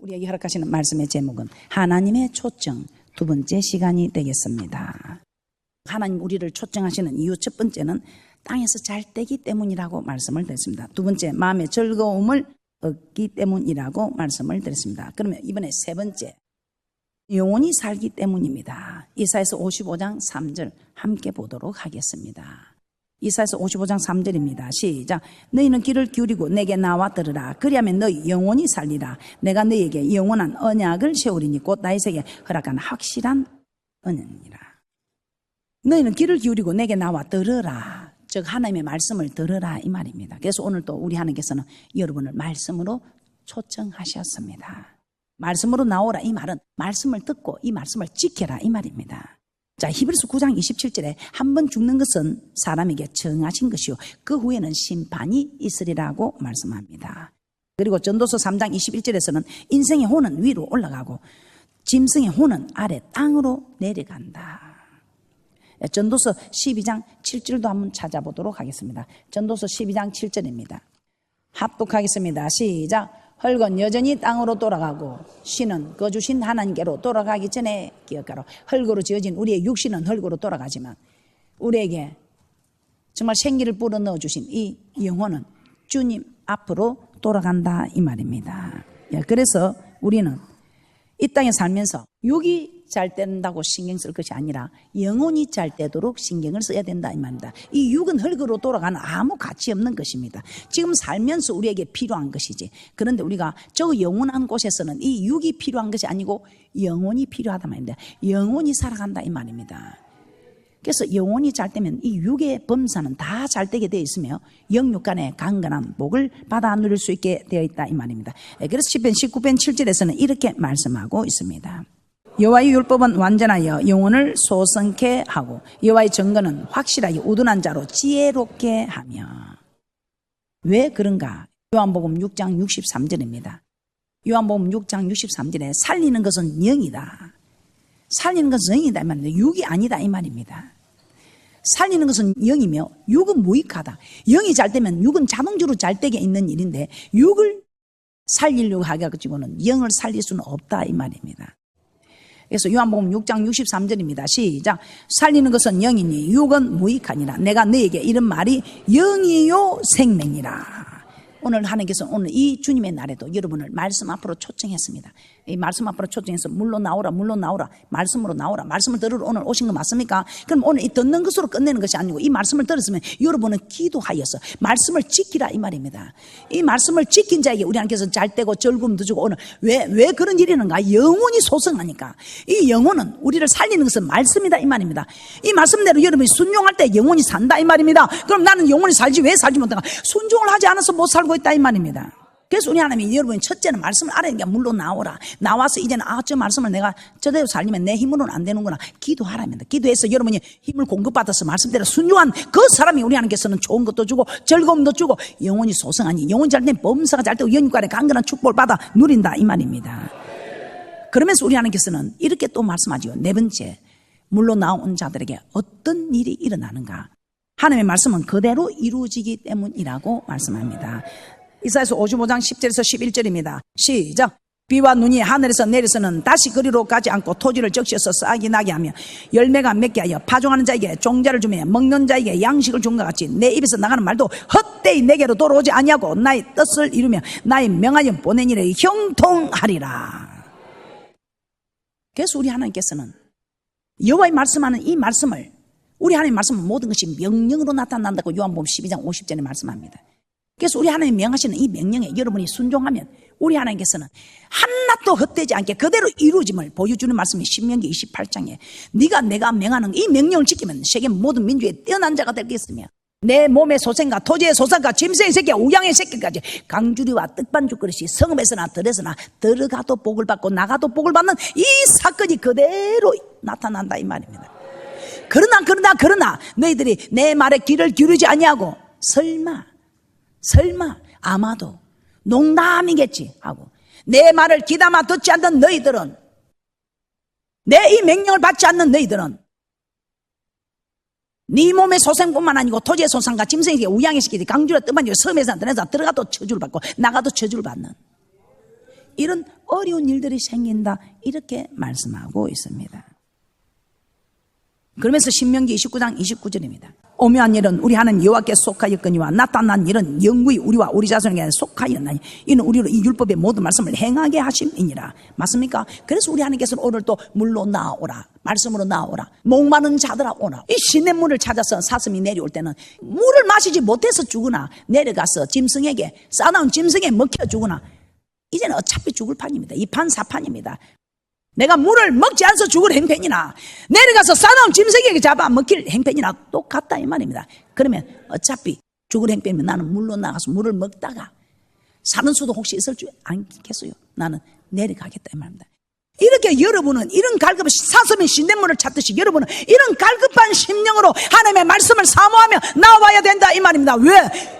우리에게 허락하시는 말씀의 제목은 하나님의 초청, 두 번째 시간이 되겠습니다. 하나님 우리를 초청하시는 이유 첫 번째는 땅에서 잘 되기 때문이라고 말씀을 드렸습니다. 두 번째, 마음의 즐거움을 얻기 때문이라고 말씀을 드렸습니다. 그러면 이번에 세 번째, 영원히 살기 때문입니다. 이사야서 55장 3절 함께 보도록 하겠습니다. 이사야서 55장 3절입니다. 시작. 너희는 귀를 기울이고 내게 나와 들으라. 그리하면 너희 영원히 살리라. 내가 너희에게 영원한 언약을 세우리니 곧 다윗에게 허락한 확실한 언약이니라. 너희는 귀를 기울이고 내게 나와 들으라. 즉 하나님의 말씀을 들으라 이 말입니다. 그래서 오늘 또 우리 하나님께서는 여러분을 말씀으로 초청하셨습니다. 말씀으로 나오라 이 말은 말씀을 듣고 이 말씀을 지켜라 이 말입니다. 자, 히브리서 9장 27절에 한 번 죽는 것은 사람에게 정하신 것이요 그 후에는 심판이 있으리라고 말씀합니다. 그리고 전도서 3장 21절에서는 인생의 혼은 위로 올라가고 짐승의 혼은 아래 땅으로 내려간다. 전도서 12장 7절도 한번 찾아보도록 하겠습니다. 전도서 12장 7절입니다. 합독하겠습니다. 시작. 흙은 여전히 땅으로 돌아가고 신은 거주신 하나님께로 돌아가기 전에 기억하라. 흙으로 지어진 우리의 육신은 흙으로 돌아가지만 우리에게 정말 생기를 불어넣어 주신 이 영혼은 주님 앞으로 돌아간다 이 말입니다. 그래서 우리는 이 땅에 살면서 육이 잘 된다고 신경 쓸 것이 아니라 영혼이 잘 되도록 신경을 써야 된다 이 말입니다. 이 육은 흙으로 돌아가는 아무 가치 없는 것입니다. 지금 살면서 우리에게 필요한 것이지. 그런데 우리가 저 영원한 곳에서는 이 육이 필요한 것이 아니고 영혼이 필요하다 말입니다. 영혼이 살아간다 이 말입니다. 그래서 영혼이 잘 되면 이 육의 범사는 다 잘 되게 되어 있으며 영육 간의 강건한 복을 받아 누릴 수 있게 되어 있다 이 말입니다. 그래서 시편 19편 7절에서는 이렇게 말씀하고 있습니다. 여호와의 율법은 완전하여 영혼을 소성케 하고 여호와의 증거는 확실하게 우둔한 자로 지혜롭게 하며. 왜 그런가? 요한복음 6장 63절입니다. 요한복음 6장 63절에 살리는 것은 영이다. 살리는 것은 영이다 이 말입니다. 육이 아니다 이 말입니다. 살리는 것은 영이며 육은 무익하다. 영이 잘 되면 육은 자동적으로 잘 되게 있는 일인데 육을 살리려고 하기가지고는 영을 살릴 수는 없다 이 말입니다. 그래서 요한복음 6장 63절입니다. 시작. 살리는 것은 영이니 육은 무익하니라. 내가 너에게 이런 말이 영이요 생명이라. 오늘 하나님께서 오늘 이 주님의 날에도 여러분을 말씀 앞으로 초청했습니다. 이 말씀 앞으로 초청해서 물로 나오라 말씀으로 나오라 말씀을 들으러 오늘 오신 거 맞습니까? 그럼 오늘 이 듣는 것으로 끝내는 것이 아니고 이 말씀을 들었으면 여러분은 기도하여서 말씀을 지키라 이 말입니다. 이 말씀을 지킨 자에게 우리 하나님께서 잘 되고 즐거움도 주고 오늘 왜 그런 일이 있는가? 영혼이 소성하니까. 이 영혼은 우리를 살리는 것은 말씀이다 이 말입니다. 이 말씀대로 여러분이 순종할 때 영혼이 산다 이 말입니다. 그럼 나는 영혼이 살지 왜 살지 못한가? 순종을 하지 않아서 못 살고 있다 이 말입니다. 그래서 우리 하나님이 여러분이 첫째는 말씀을 알아야니까 물로 나와서 이제는 저 말씀을 내가 저대로 살리면 내 힘으로는 안 되는구나 기도하랍니다. 기도해서 여러분이 힘을 공급받아서 말씀대로 순종한 그 사람이 우리 하나님께서는 좋은 것도 주고 즐거움도 주고 영혼이 소성하니 영혼이 잘 되면 범사가 잘 되고 영육간의 강건한 축복을 받아 누린다 이 말입니다. 그러면서 우리 하나님께서는 이렇게 또 말씀하죠. 네 번째, 물로 나온 자들에게 어떤 일이 일어나는가? 하나님의 말씀은 그대로 이루어지기 때문이라고 말씀합니다. 이사야서 55장 10절에서 11절입니다. 시작. 비와 눈이 하늘에서 내려서는 다시 그리로 가지 않고 토지를 적셔서 싹이 나게 하며 열매가 맺게 하여 파종하는 자에게 종자를 주며 먹는 자에게 양식을 준 것 같이 내 입에서 나가는 말도 헛되이 내게로 돌아오지 아니하고 나의 뜻을 이루며 나의 명하여 보낸 일에 형통하리라. 그래서 우리 하나님께서는 여호와의 말씀하는 이 말씀을 우리 하나님의 말씀은 모든 것이 명령으로 나타난다고 요한복음 12장 50절에 말씀합니다. 그래서 우리 하나님 명하시는 이 명령에 여러분이 순종하면 우리 하나님께서는 한낱도 헛되지 않게 그대로 이루어짐을 보여주는 말씀이 신명기 28장에 네가 내가 명하는 이 명령을 지키면 세계 모든 민족에 뛰어난 자가 되겠으며 내 몸의 소생과 토지의 소생과 짐승의 새끼와 우양의 새끼까지 강주리와 뜻반죽 그릇이 성읍에서나 들에서나 들어가도 복을 받고 나가도 복을 받는 이 사건이 그대로 나타난다 이 말입니다. 그러나 너희들이 내 말에 귀를 기울이지 아니하고 설마 아마도 농담이겠지 하고 내 말을 귀담아 듣지 않는 너희들은 내 이 명령을 받지 않는 너희들은 네 몸의 소생뿐만 아니고 토지의 소생과 짐승에게 우양의 새끼들이 강주라 뜻만 이고 섬에서 들어가도 저주를 받고 나가도 저주를 받는 이런 어려운 일들이 생긴다. 이렇게 말씀하고 있습니다. 그러면서 신명기 29장 29절입니다. 오묘한 일은 우리 하나님 여호와께 속하였거니와 나타난 일은 영구히 우리와 우리 자손에게 속하였나니 이는 우리로 이 율법의 모든 말씀을 행하게 하심이니라. 맞습니까? 그래서 우리 하나님께서는 오늘 또 물로 나오라, 말씀으로 나오라, 목마른 자들아 오라. 이 시냇물을 찾아서 사슴이 내려올 때는 물을 마시지 못해서 죽으나 내려가서 짐승에게, 싸나운 짐승에 먹혀 죽으나 이제는 어차피 죽을 판입니다. 이 판 사판입니다. 내가 물을 먹지 않아서 죽을 행편이나 내려가서 싸나운 짐승에게 잡아 먹힐 행편이나 똑같다 이 말입니다. 그러면 어차피 죽을 행편이면 나는 물로 나가서 물을 먹다가 사는 수도 혹시 있을 줄 않겠어요? 나는 내려가겠다 이 말입니다. 이렇게 여러분은 이런 갈급한 사슴이 시냇물을 찾듯이 여러분은 이런 갈급한 심령으로 하나님의 말씀을 사모하며 나와야 된다 이 말입니다. 왜?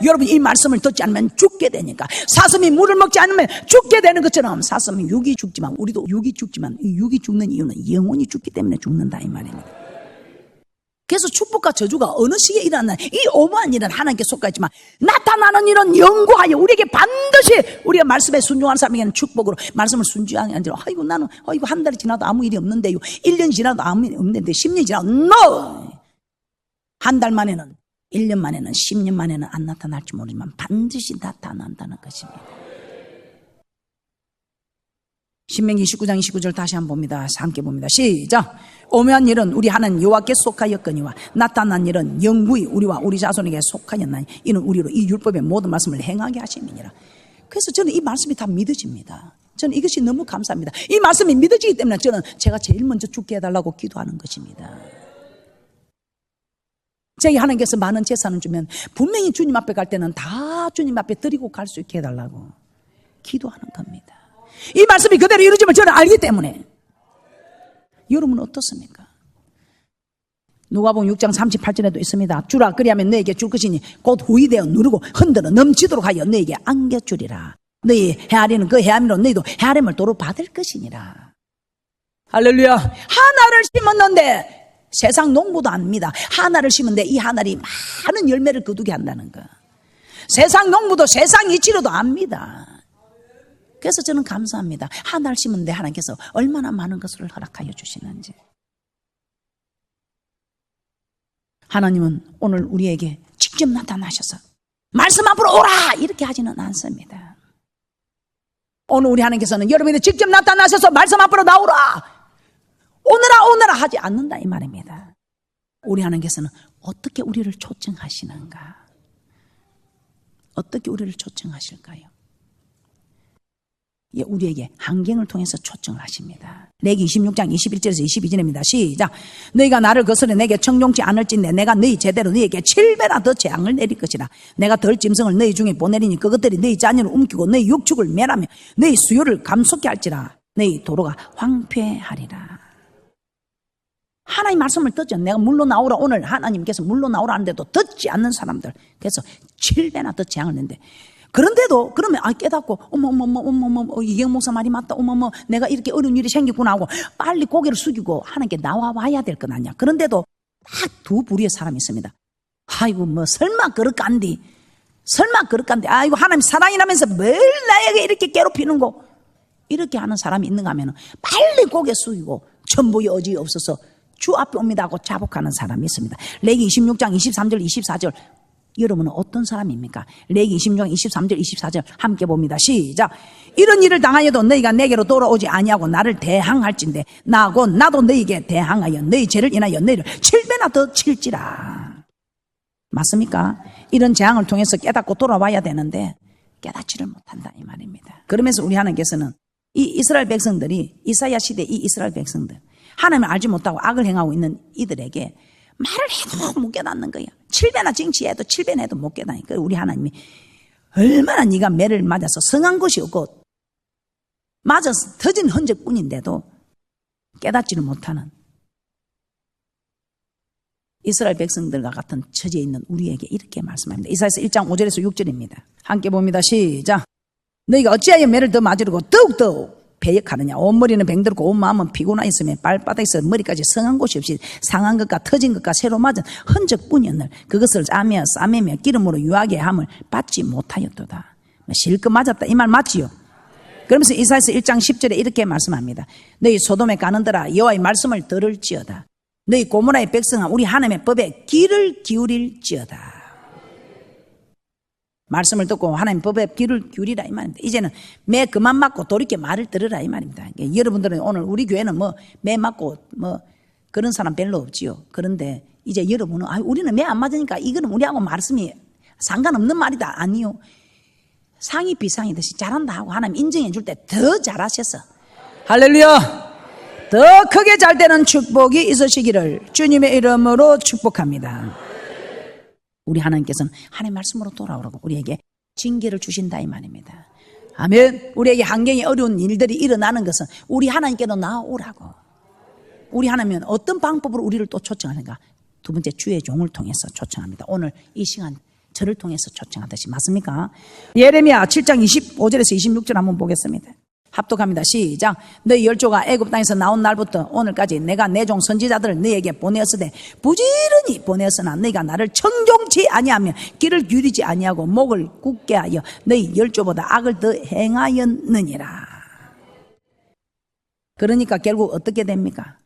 여러분 이 말씀을 듣지 않으면 죽게 되니까. 사슴이 물을 먹지 않으면 죽게 되는 것처럼 사슴이 육이 죽지만 우리도 육이 죽지만 이 육이 죽는 이유는 영혼이 죽기 때문에 죽는다 이 말입니다. 그래서 축복과 저주가 어느 시기에 일어났나, 이 오묘한 일은 하나님께 속하지만 나타나는 일은 영구하여 우리에게 반드시 우리가 말씀에 순종하는 사람에게는 축복으로 말씀을 순종하는 게 아니라 아이고 나는 한 달이 지나도 아무 일이 없는데요, 1년 지나도 아무 일이 없는데 10년이 지나도 no! 한 달 만에는 1년 만에는 10년 만에는 안 나타날지 모르지만 반드시 나타난다는 것입니다. 신명기 29장 29절 다시 한번 봅니다. 함께 봅니다. 시작. 오묘한 일은 우리 하나님 여호와께 속하였거니와 나타난 일은 영구히 우리와 우리 자손에게 속하였나니 이는 우리로 이 율법의 모든 말씀을 행하게 하심이니라. 그래서 저는 이 말씀이 다 믿어집니다. 저는 이것이 너무 감사합니다. 이 말씀이 믿어지기 때문에 저는 제가 제일 먼저 죽게 해달라고 기도하는 것입니다. 제게 하나님께서 많은 재산을 주면 분명히 주님 앞에 갈 때는 다 주님 앞에 드리고 갈 수 있게 해달라고 기도하는 겁니다. 이 말씀이 그대로 이루어지면 저는 알기 때문에. 여러분은 어떻습니까? 누가복음 6장 38절에도 있습니다. 주라 그리하면 너에게 줄 것이니 곧 후이되어 누르고 흔들어 넘치도록 하여 너에게 안겨주리라. 너희 헤아리는 그 헤아림으로 너희도 헤아림을 도로 받을 것이니라. 할렐루야. 하나를 심었는데 세상 농부도 압니다. 하나를 심은데 이 하나리 많은 열매를 거두게 한다는 거. 세상 농부도 세상 이치로도 압니다. 그래서 저는 감사합니다. 하나를 심은데 하나님께서 얼마나 많은 것을 허락하여 주시는지. 하나님은 오늘 우리에게 직접 나타나셔서 말씀 앞으로 오라 이렇게 하지는 않습니다. 오늘 우리 하나님께서는 여러분이 직접 나타나셔서 말씀 앞으로 나오라 오너라 하지 않는다 이 말입니다. 우리 하나님께서는 어떻게 우리를 초청하시는가? 어떻게 우리를 초청하실까요? 우리에게 환경을 통해서 초청을 하십니다. 레기 26장 21절에서 22절입니다. 시작. 너희가 나를 거스려 내게 청종치 않을진대 내가 너희 제대로 너희에게 7배나 더 재앙을 내릴 것이라. 내가 덜 짐승을 너희 중에 보내리니 그것들이 너희 자녀를 움키고 너희 육축을 멸하며 너희 수요를 감속게 할지라. 너희 도로가 황폐하리라. 하나님 말씀을 듣죠. 내가 물로 나오라 오늘 하나님께서 물로 나오라 하는데도 듣지 않는 사람들, 그래서 7배나 더 재앙을 낸대. 그런데도 그러면 깨닫고 어머 이경 목사 말이 맞다, 어머 내가 이렇게 어려운 일이 생겼구나 하고 빨리 고개를 숙이고 하나님께 나와봐야 될 건 아니야. 그런데도 딱 두 부류의 사람이 있습니다. 아이고 설마 그럴까인데 아이고 하나님 사랑이라면서 뭘 나에게 이렇게 괴롭히는 거, 이렇게 하는 사람이 있는가 하면 빨리 고개 숙이고 전부 여지 없어서 주 앞에 옵니다 하고 자복하는 사람이 있습니다. 레기 26장 23절 24절 여러분은 어떤 사람입니까? 레기 26장 23절 24절 함께 봅니다. 시작. 이런 일을 당하여도 너희가 내게로 돌아오지 아니하고 나를 대항할진대 나고 나도 너희에게 대항하여 너희 죄를 인하여 너희를 7배나 더 칠지라. 맞습니까? 이런 재앙을 통해서 깨닫고 돌아와야 되는데 깨닫지를 못한다 이 말입니다. 그러면서 우리 하나님께서는 이 이스라엘 백성들이 이사야 시대 이 이스라엘 백성들 하나님을 알지 못하고 악을 행하고 있는 이들에게 말을 해도 못 깨닫는 거야. 7배나 징치해도 7배나 해도 못 깨닫으니까 우리 하나님이 얼마나 네가 매를 맞아서 성한 것이 없고 맞아서 터진 흔적뿐인데도 깨닫지를 못하는 이스라엘 백성들과 같은 처지에 있는 우리에게 이렇게 말씀합니다. 이사야서 1장 5절에서 6절입니다. 함께 봅니다. 시작. 너희가 어찌하여 매를 더 맞으려고 더욱더 배역하느냐. 온 머리는 병들고 온 마음은 피곤하 있으며 발바닥에서 머리까지 성한 곳이 없이 상한 것과 터진 것과 새로 맞은 흔적뿐이었늘 그것을 싸매며 기름으로 유하게 함을 받지 못하였도다. 실컷 맞았다 이 말 맞지요? 그러면서 이사야서 1장 10절에 이렇게 말씀합니다. 너희 소돔에 가는더라 여호와의 말씀을 들을지어다. 너희 고모라의 백성아 우리 하나님의 법에 귀를 기울일지어다. 말씀을 듣고 하나님 법에 귀를 기울이라 이 말입니다. 이제는 매 그만 맞고 돌이켜 말을 들으라 이 말입니다. 여러분들은 오늘 우리 교회는 매 맞고 그런 사람 별로 없지요. 그런데 이제 여러분은 우리는 매 안 맞으니까 이거는 우리하고 말씀이 상관없는 말이다. 아니요. 상이 비상이듯이 잘한다 하고 하나님 인정해 줄 때 더 잘하셨어. 할렐루야. 더 크게 잘 되는 축복이 있으시기를 주님의 이름으로 축복합니다. 우리 하나님께서는 하나님의 말씀으로 돌아오라고 우리에게 징계를 주신다 이 말입니다. 아멘. 우리에게 환경이 어려운 일들이 일어나는 것은 우리 하나님께로 나오라고. 우리 하나님은 어떤 방법으로 우리를 또 초청하는가? 두 번째 주의 종을 통해서 초청합니다. 오늘 이 시간 저를 통해서 초청하듯이 맞습니까? 예레미야 7장 25절에서 26절 한번 보겠습니다. 합독합니다. 시작. 너희 열조가 애굽 땅에서 나온 날부터 오늘까지 내가 내 종 선지자들을 너희에게 보내었으되 부지런히 보내었으나 너희가 나를 청종치 아니하며 귀를 기울이지 아니하고 목을 굳게 하여 너희 열조보다 악을 더 행하였느니라. 그러니까 결국 어떻게 됩니까?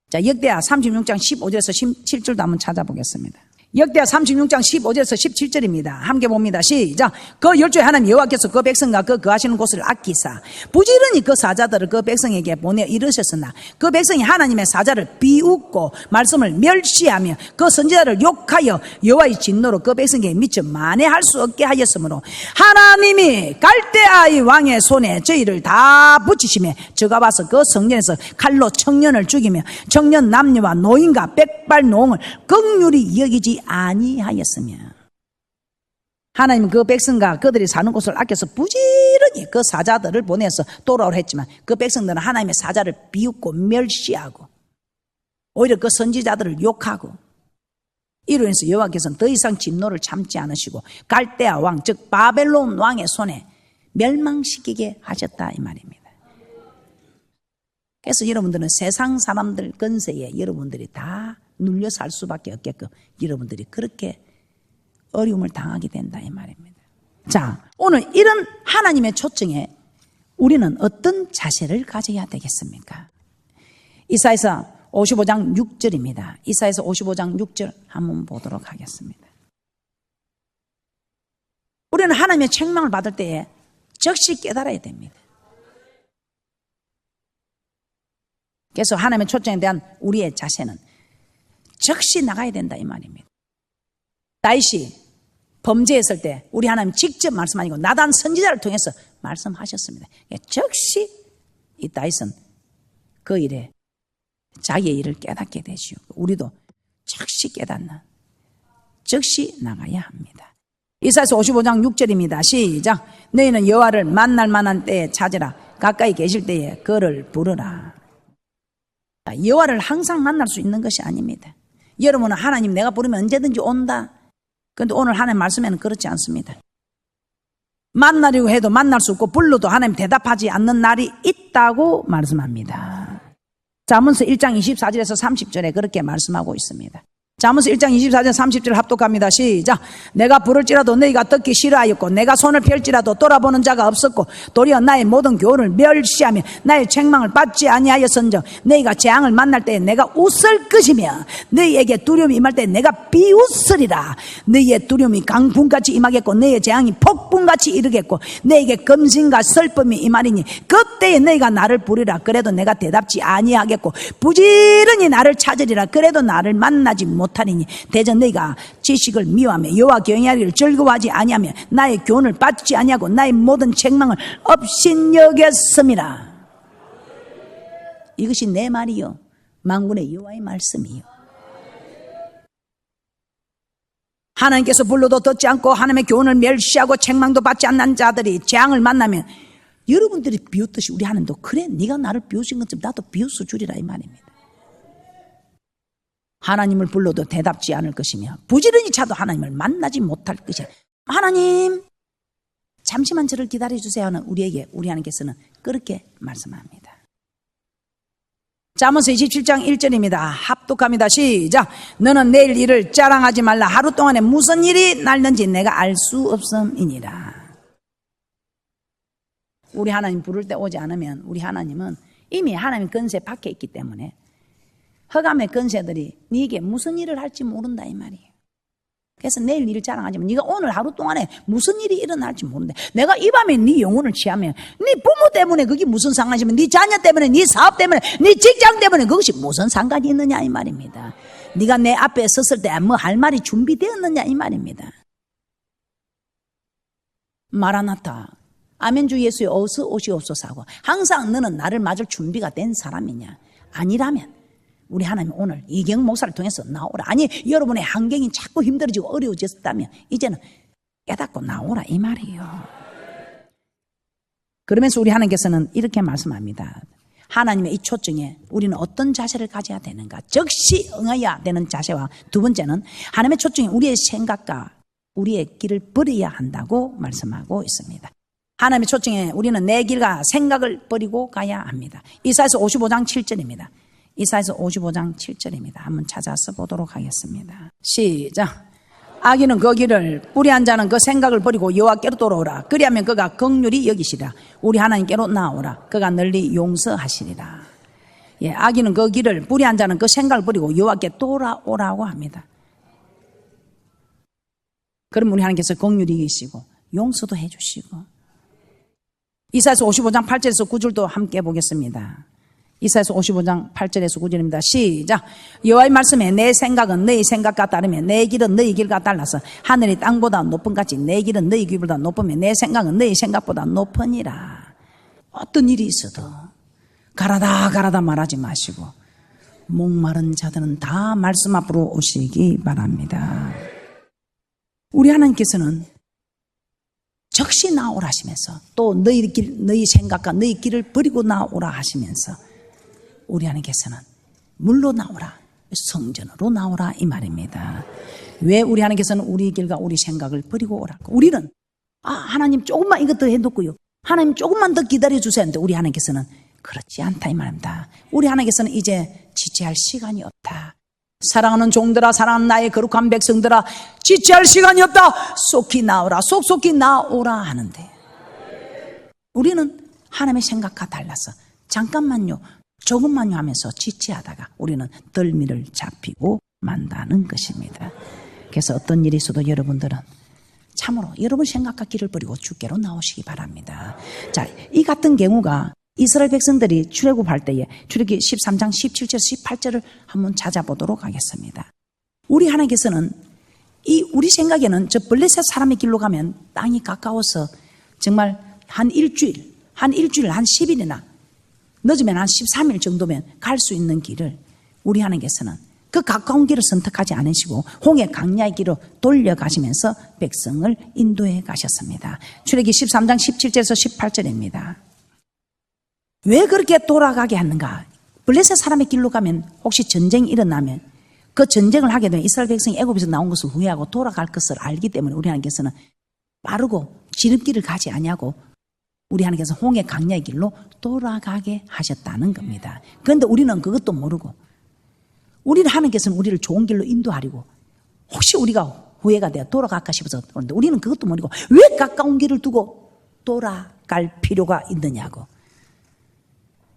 자, 역대하 36장 15절에서 17절도 한번 찾아보겠습니다. 역대하 36장 15절에서 17절입니다. 함께 봅니다. 시작. 그 열조의 하나님 여호와께서 그 백성과 그 거하시는 곳을 아끼사 부지런히 그 사자들을 그 백성에게 보내 이르셨으나 그 백성이 하나님의 사자를 비웃고 말씀을 멸시하며 그 선지자를 욕하여 여호와의 진노로 그 백성에게 미쳐 만회할 수 없게 하였으므로 하나님이 갈대아의 왕의 손에 저희를 다 붙이시며 저가 와서 그 성전에서 칼로 청년을 죽이며 청년 남녀와 노인과 백발노홍을 긍휼히 여기지 아니하였으며 하나님은 그 백성과 그들이 사는 곳을 아껴서 부지런히 그 사자들을 보내서 돌아오라 했지만 그 백성들은 하나님의 사자를 비웃고 멸시하고 오히려 그 선지자들을 욕하고 이로 인해서 여호와께서는 더 이상 진노를 참지 않으시고 갈대아 왕 즉 바벨론 왕의 손에 멸망시키게 하셨다 이 말입니다. 그래서 여러분들은 세상 사람들 건세에 여러분들이 다 눌려 살 수밖에 없게끔 여러분들이 그렇게 어려움을 당하게 된다 이 말입니다. 자, 오늘 이런 하나님의 초청에 우리는 어떤 자세를 가져야 되겠습니까? 이사야서 55장 6절입니다. 이사야서 55장 6절 한번 보도록 하겠습니다. 우리는 하나님의 책망을 받을 때에 즉시 깨달아야 됩니다. 그래서 하나님의 초청에 대한 우리의 자세는 즉시 나가야 된다 이 말입니다. 다윗이 범죄했을 때 우리 하나님 직접 말씀 아니고 나단 선지자를 통해서 말씀하셨습니다. 즉시 이 다윗은 그 일에 자기의 일을 깨닫게 되시오. 우리도 즉시 깨닫는 즉시 나가야 합니다. 이사야서 55장 6절입니다. 시작. 너희는 여호와를 만날 만한 때에 찾으라. 가까이 계실 때에 그를 부르라. 여호와를 항상 만날 수 있는 것이 아닙니다. 여러분은 하나님 내가 부르면 언제든지 온다. 그런데 오늘 하나님 말씀에는 그렇지 않습니다. 만나려고 해도 만날 수 없고 불러도 하나님 대답하지 않는 날이 있다고 말씀합니다. 잠언서 1장 24절에서 30절에 그렇게 말씀하고 있습니다. 잠언서 1장 24절 30절 합독합니다. 시작. 내가 부를지라도 너희가 듣기 싫어하였고 내가 손을 펼지라도 돌아보는 자가 없었고 도리어 나의 모든 교훈을 멸시하며 나의 책망을 받지 아니하였은즉 너희가 재앙을 만날 때에 내가 웃을 것이며 너희에게 두려움이 임할 때에 내가 비웃으리라. 너희의 두려움이 강풍같이 임하겠고 너희의 재앙이 폭풍같이 이르겠고 너희에게 검심과 슬픔이 임하리니 그때에 너희가 나를 부르리라. 그래도 내가 대답지 아니하겠고 부지런히 나를 찾으리라. 그래도 나를 만나지 못하리니 대전 너희가 지식을 미워하며 여호와 경외하기를 즐거워하지 아니하며 나의 교훈을 받지 아니하고 나의 모든 책망을 업신여겼음이라. 이것이 내 말이요 만군의 여호와의 말씀이요. 하나님께서 불러도 듣지 않고 하나님의 교훈을 멸시하고 책망도 받지 않는 자들이 재앙을 만나면 여러분들이 비웃듯이 우리 하나님도 그래 네가 나를 비웃은 것처럼 나도 비웃어 주리라 이 말입니다. 하나님을 불러도 대답지 않을 것이며 부지런히 차도 하나님을 만나지 못할 것이라. 하나님 잠시만 저를 기다려주세요 하는 우리에게 우리 하나님께서는 그렇게 말씀합니다. 잠언서 27장 1절입니다. 합독합니다. 시작. 너는 내일 일을 자랑하지 말라. 하루 동안에 무슨 일이 날는지 내가 알 수 없음이니라. 우리 하나님 부를 때 오지 않으면 우리 하나님은 이미 하나님 권세 밖에 있기 때문에 흑암의 권세들이 네게 무슨 일을 할지 모른다 이 말이에요. 그래서 내일 일을 자랑하지만 네가 오늘 하루 동안에 무슨 일이 일어날지 모른다. 내가 이 밤에 네 영혼을 취하면 네 부모 때문에 그게 무슨 상관이지만 네 자녀 때문에 네 사업 때문에 네 직장 때문에 그것이 무슨 상관이 있느냐 이 말입니다. 네가 내 앞에 섰을 때 뭐 할 말이 준비되었느냐 이 말입니다. 마라나타 아멘 주 예수여 어서 오시옵소서 하고 항상 너는 나를 맞을 준비가 된 사람이냐? 아니라면 우리 하나님 오늘 이경 목사를 통해서 나오라. 아니 여러분의 환경이 자꾸 힘들어지고 어려워졌다면 이제는 깨닫고 나오라 이 말이에요. 그러면서 우리 하나님께서는 이렇게 말씀합니다. 하나님의 이 초청에 우리는 어떤 자세를 가져야 되는가? 즉시 응해야 되는 자세와 두 번째는 하나님의 초청에 우리의 생각과 우리의 길을 버려야 한다고 말씀하고 있습니다. 하나님의 초청에 우리는 내 길과 생각을 버리고 가야 합니다. 이사야서 55장 7절입니다. 이사야서 55장 7절입니다. 한번 찾아서 보도록 하겠습니다. 시작. 악인은 그 길을 불의한 자는 그 생각을 버리고 여호와께로 돌아오라. 그리하면 그가 긍휼히 여기시리라. 우리 하나님께로 나오라. 그가 널리 용서하시리라. 예, 악인은 그 길을 불의한 자는 그 생각을 버리고 여호와께 돌아오라고 합니다. 그럼 우리 하나님께서 긍휼히 여기시고 용서도 해주시고. 이사야서 55장 8절에서 9절도 함께 보겠습니다. 이사야서 55장 8절에서 9절입니다. 시작. 여호와의 말씀에 내 생각은 너희 생각과 다르며 내 길은 너희 길과 달라서 하늘이 땅보다 높은 같이 내 길은 너희 길보다 높으며 내 생각은 너희 생각보다 높으니라. 어떤 일이 있어도 가라다 말하지 마시고 목마른 자들은 다 말씀 앞으로 오시기 바랍니다. 우리 하나님께서는 즉시 나오라 하시면서 또 너희 생각과 너희 길을 버리고 나오라 하시면서 우리 하나님께서는 물로 나오라, 성전으로 나오라 이 말입니다. 왜 우리 하나님께서는 우리 길과 우리 생각을 버리고 오라고? 우리는 하나님 조금만 이것 더 해놓고요, 하나님 조금만 더 기다려주세요 하는데 우리 하나님께서는 그렇지 않다 이 말입니다. 우리 하나님께서는 이제 지체할 시간이 없다. 사랑하는 종들아, 사랑하는 나의 거룩한 백성들아, 지체할 시간이 없다. 속히 나오라, 속속히 나오라 하는데 우리는 하나님의 생각과 달라서 잠깐만요, 조금만요 하면서 지체하다가 우리는 덜미를 잡히고 만다는 것입니다. 그래서 어떤 일이 있어도 여러분들은 참으로 여러분 생각과 길을 버리고 주께로 나오시기 바랍니다. 자, 이 같은 경우가 이스라엘 백성들이 출애굽할 때에 출애굽기 13장 17절 18절을 한번 찾아보도록 하겠습니다. 우리 하나님께서는 우리 생각에는 저 블레셋 사람의 길로 가면 땅이 가까워서 정말 한 일주일 한 10일이나 늦으면 한 13일 정도면 갈 수 있는 길을 우리 하나님께서는 그 가까운 길을 선택하지 않으시고 홍해 강야의 길로 돌려가시면서 백성을 인도해 가셨습니다. 출애굽기 13장 17절에서 18절입니다. 왜 그렇게 돌아가게 하는가? 블레셋 사람의 길로 가면 혹시 전쟁이 일어나면 그 전쟁을 하게 되면 이스라엘 백성이 애굽에서 나온 것을 후회하고 돌아갈 것을 알기 때문에 우리 하나님께서는 빠르고 지름길을 가지 아니하고 우리 하나님께서 홍해 강야의 길로 돌아가게 하셨다는 겁니다. 그런데 우리는 그것도 모르고 우리는 하나님께서는 우리를 좋은 길로 인도하려고 혹시 우리가 후회가 되어 돌아갈까 싶어서 그런데 우리는 그것도 모르고 왜 가까운 길을 두고 돌아갈 필요가 있느냐고.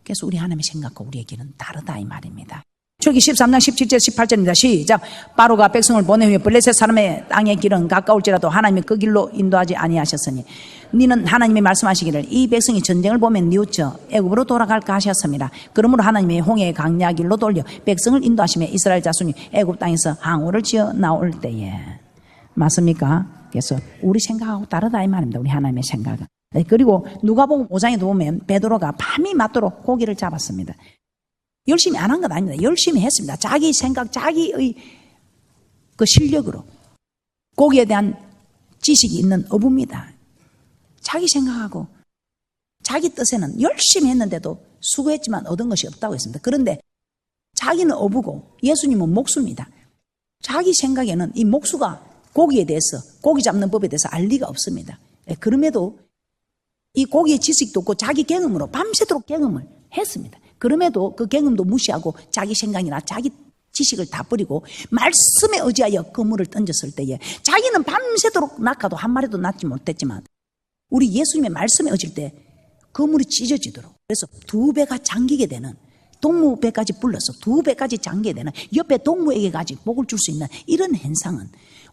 그래서 우리 하나님의 생각과 우리의 길은 다르다 이 말입니다. 출애굽기 13장 17절 18절입니다. 시작. 바로가 백성을 보낸 후에 블레셋 사람의 땅의 길은 가까울지라도 하나님이 그 길로 인도하지 아니하셨으니 너는 하나님이 말씀하시기를 이 백성이 전쟁을 보면 뉘우쳐 애굽으로 돌아갈까 하셨습니다. 그러므로 하나님이 홍해의 강야 길로 돌려 백성을 인도하시며 이스라엘 자손이 애굽 땅에서 항우를 지어 나올 때에. 맞습니까? 그래서 우리 생각하고 다르다 이 말입니다. 우리 하나님의 생각은. 그리고 누가복음 5장에 보면 베드로가 밤이 맞도록 고기를 잡았습니다. 열심히 안 한 건 아닙니다. 열심히 했습니다. 자기 생각, 자기의 그 실력으로 고기에 대한 지식이 있는 어부입니다. 자기 생각하고 자기 뜻에는 열심히 했는데도 수고했지만 얻은 것이 없다고 했습니다. 그런데 자기는 어부고 예수님은 목수입니다. 자기 생각에는 이 목수가 고기에 대해서, 고기 잡는 법에 대해서 알 리가 없습니다. 그럼에도 이 고기의 지식도 없고 자기 경험으로 밤새도록 경험을 했습니다. 그럼에도 그 경험도 무시하고 자기 생각이나 자기 지식을 다 버리고 말씀에 의지하여 그물을 던졌을 때에 자기는 밤새도록 낚아도 한 마리도 낚지 못했지만 우리 예수님의 말씀에 의질 때 그물이 찢어지도록. 그래서 2배가 잠기게 되는, 동무배까지 불러서 2배까지 잠기게 되는, 옆에 동무에게까지 복을 줄 수 있는 이런 현상은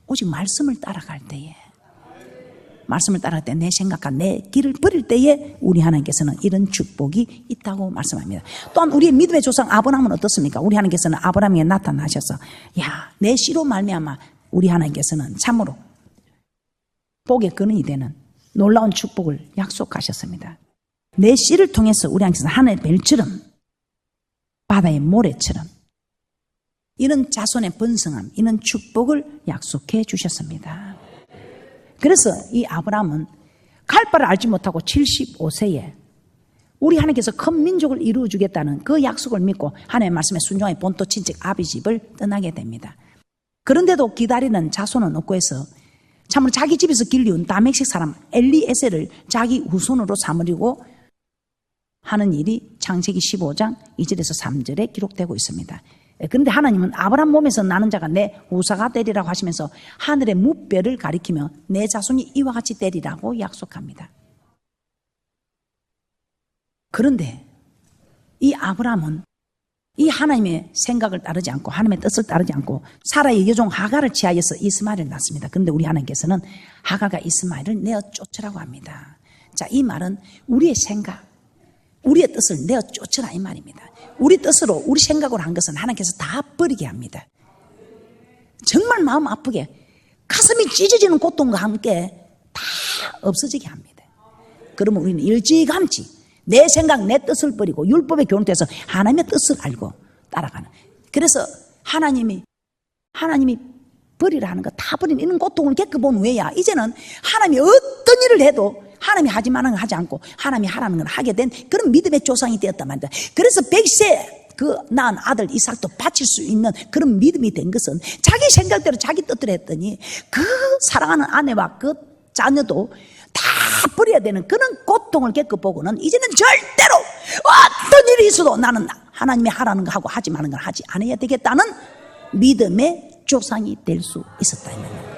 오직 말씀을 따라갈 때에, 말씀을 따라갈 때 내 생각과 내 길을 버릴 때에 우리 하나님께서는 이런 축복이 있다고 말씀합니다. 또한 우리의 믿음의 조상 아브라함은 어떻습니까? 우리 하나님께서는 아브라함에게 나타나셔서 내 씨로 말미암아 우리 하나님께서는 참으로 복의 근원이 되는 놀라운 축복을 약속하셨습니다. 내 씨를 통해서 우리 하나님께서는 하늘의 별처럼 바다의 모래처럼 이런 자손의 번성함, 이런 축복을 약속해 주셨습니다. 그래서 이 아브라함은 갈 바를 알지 못하고 75세에 우리 하나님께서 큰 민족을 이루어 주겠다는 그 약속을 믿고 하나님의 말씀에 순종하여 본토 친척 아비 집을 떠나게 됩니다. 그런데도 기다리는 자손은 없고 해서 참으로 자기 집에서 길리운 다메섹 사람 엘리에셀을 자기 후손으로 삼으려고 하는 일이 창세기 15장 2절에서 3절에 기록되고 있습니다. 그런데 하나님은 아브라함 몸에서 나는 자가 내 후사가 되리라고 하시면서 하늘의 무뼈를 가리키며 내 자손이 이와 같이 되리라고 약속합니다. 그런데 이 아브라함은 이 하나님의 생각을 따르지 않고 하나님의 뜻을 따르지 않고 사라의 여종 하갈을 취하여서 이스마엘을 낳습니다. 그런데 우리 하나님께서는 하갈과 이스마엘을 내어 쫓으라고 합니다. 자, 이 말은 우리의 생각, 우리의 뜻을 내어 쫓으라 이 말입니다. 우리 뜻으로 우리 생각으로 한 것은 하나님께서 다 버리게 합니다. 정말 마음 아프게 가슴이 찢어지는 고통과 함께 다 없어지게 합니다. 그러면 우리는 일찌감치 내 생각, 내 뜻을 버리고 율법에 교훈돼서 하나님의 뜻을 알고 따라가는. 그래서 하나님이 버리라 하는 거 다 버리는 이런 고통을 겪어본 후에야 이제는 하나님이 어떤 일을 해도 하나님이 하지 말라는 걸 하지 않고 하나님이 하라는 걸 하게 된 그런 믿음의 조상이 되었단 말이다. 그래서 100세 그 낳은 아들 이삭도 바칠 수 있는 그런 믿음이 된 것은 자기 생각대로 자기 뜻대로 했더니 그 사랑하는 아내와 그 자녀도 다 버려야 되는 그런 고통을 겪어보고는 이제는 절대로 어떤 일이 있어도 나는 하나님이 하라는 거 하고 하지 말라는 걸 하지 않아야 되겠다는 믿음의 조상이 될 수 있었다 이 말이에요.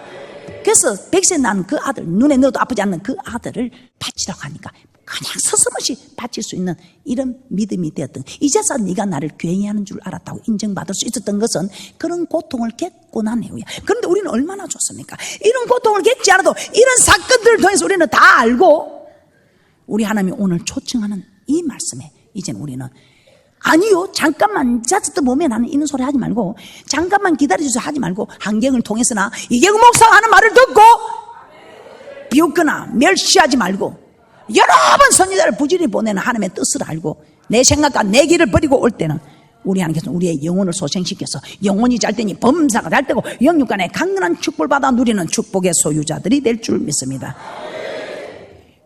그래서 100세 난 그 아들, 눈에 넣어도 아프지 않는 그 아들을 바치라고 하니까 그냥 서슴없이 바칠 수 있는 이런 믿음이 되었던, 이제서 네가 나를 괜히 하는 줄 알았다고 인정받을 수 있었던 것은 그런 고통을 겪고 난 후야. 그런데 우리는 얼마나 좋습니까? 이런 고통을 겪지 않아도 이런 사건들을 통해서 우리는 다 알고 우리 하나님이 오늘 초청하는 이 말씀에 이제는 우리는 아니요, 잠깐만 자칫 보면 하는 이런 소리 하지 말고 잠깐만 기다려주세요 하지 말고 환경을 통해서나 이계구 목사가 하는 말을 듣고 비웃거나 멸시하지 말고 여러 번 선지자를 부지런히 보내는 하나님의 뜻을 알고 내 생각과 내 길을 버리고 올 때는 우리 하나님께서 우리의 영혼을 소생시켜서 영혼이 잘 되니 범사가 잘 되고 영육간에 강건한 축복을 받아 누리는 축복의 소유자들이 될 줄 믿습니다.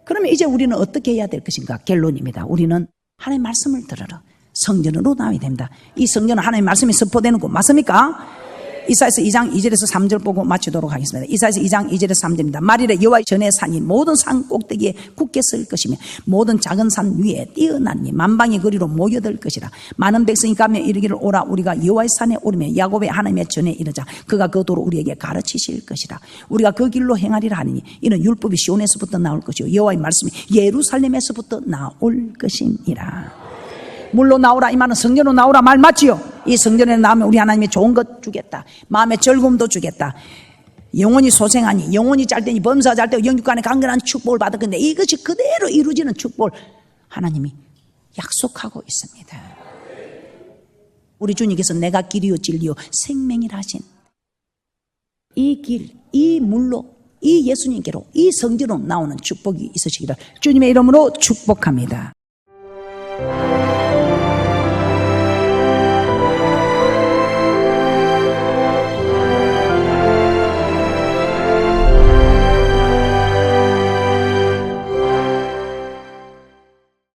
그러면 이제 우리는 어떻게 해야 될 것인가? 결론입니다. 우리는 하나님의 말씀을 들으러 성전으로 나와야 됩니다. 이 성전은 하나님의 말씀이 선포되는 곳 맞습니까? 이사야서 2장 2절에서 3절 보고 마치도록 하겠습니다. 이사야서 2장 2절에서 3절입니다. 말일에 여호와의 전의 산이 모든 산 꼭대기에 굳게 설 것이며 모든 작은 산 위에 뛰어나니 만방의 거리로 모여들 것이라. 많은 백성이 가며 이르기를 오라 우리가 여호와의 산에 오르며 야곱의 하나님의 전에 이르자. 그가 그 도로 우리에게 가르치실 것이라. 우리가 그 길로 행하리라 하니 이는 율법이 시온에서부터 나올 것이요 여호와의 말씀이 예루살렘에서부터 나올 것이니라. 물로 나오라 이 말은 성전으로 나오라 말 맞지요? 이 성전에 나오면 우리 하나님이 좋은 것 주겠다. 마음의 즐거움도 주겠다. 영혼이 소생하니 영혼이 잘 되니 범사가 잘 되고 영육간에 강건한 축복을 받을 건데 이것이 그대로 이루어지는 축복을 하나님이 약속하고 있습니다. 우리 주님께서 내가 길이요 진리요 생명이라 하신 이 길, 이 물로 이 예수님께로 이 성전으로 나오는 축복이 있으시기를 주님의 이름으로 축복합니다.